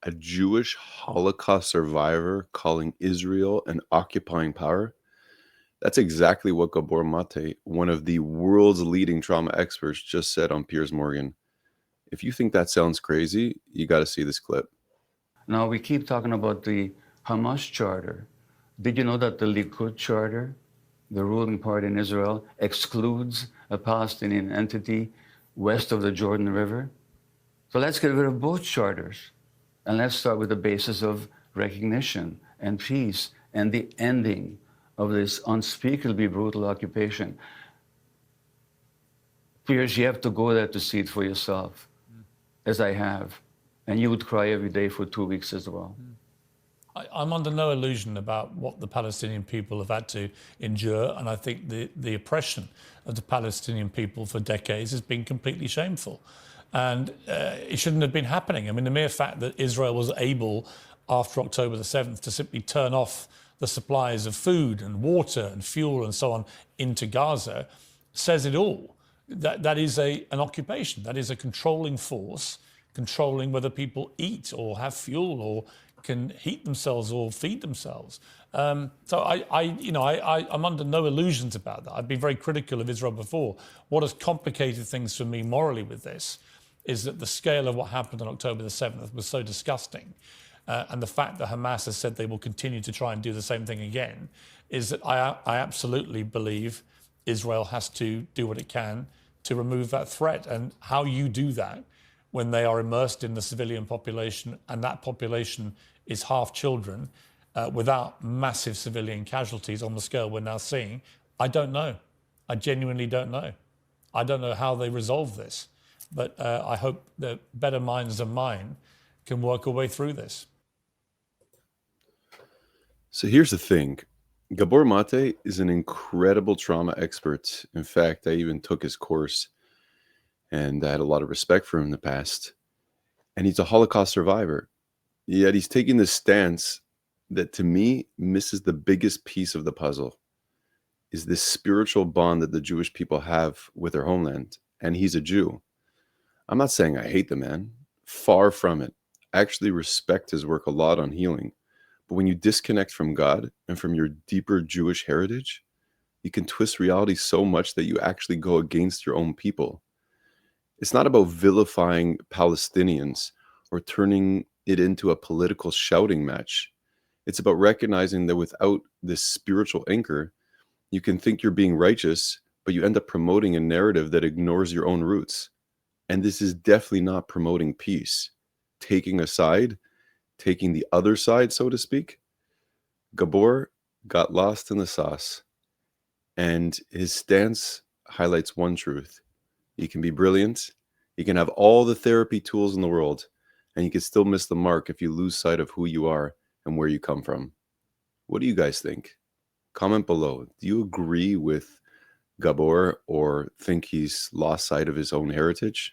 A Jewish Holocaust survivor calling Israel an occupying power? That's exactly what Gabor Mate, one of the world's leading trauma experts, just said on Piers Morgan. If you think that sounds crazy, you got to see this clip. Now, we keep talking about the Hamas charter. Did you know that the Likud charter, the ruling party in Israel, excludes a Palestinian entity west of the Jordan River? So let's get rid of both charters. And let's start with the basis of recognition and peace and the ending of this unspeakably brutal occupation. Piers, you have to go there to see it for yourself, as I have. And you would cry every day for 2 weeks as well. I'm under no illusion about what the Palestinian people have had to endure, and I think the oppression of the Palestinian people for decades has been completely shameful. And it shouldn't have been happening. I mean, the mere fact that Israel was able, after October the 7th, to simply turn off the supplies of food and water and fuel and so on into Gaza says it all. That is an occupation. That is a controlling force, controlling whether people eat or have fuel or can heat themselves or feed themselves. So I'm under no illusions about that. I've been very critical of Israel before. What has complicated things for me morally with this is that the scale of what happened on October the 7th was so disgusting. And the fact that Hamas has said they will continue to try and do the same thing again is that I absolutely believe Israel has to do what it can to remove that threat. And how you do that when they are immersed in the civilian population and that population is half children without massive civilian casualties on the scale we're now seeing, I don't know. I genuinely don't know. I don't know how they resolve this, but I hope that better minds than mine can work a way through this. So here's the thing. Gabor Mate is an incredible trauma expert. In fact, I even took his course and I had a lot of respect for him in the past. And he's a Holocaust survivor. Yet he's taking this stance that to me misses the biggest piece of the puzzle, is this spiritual bond that the Jewish people have with their homeland. And he's a Jew. I'm not saying I hate the man. Far from it. I actually respect his work a lot on healing. But when you disconnect from God and from your deeper Jewish heritage, you can twist reality so much that you actually go against your own people. It's not about vilifying Palestinians or turning it into a political shouting match. It's about recognizing that without this spiritual anchor, you can think you're being righteous, but you end up promoting a narrative that ignores your own roots. And this is definitely not promoting peace. Taking a side, taking the other side, so to speak. Gabor got lost in the sauce, and his stance highlights one truth. You can be brilliant, you can have all the therapy tools in the world, and you can still miss the mark if you lose sight of who you are and where you come from. What do you guys think? Comment below. Do you agree with Gabor or think he's lost sight of his own heritage?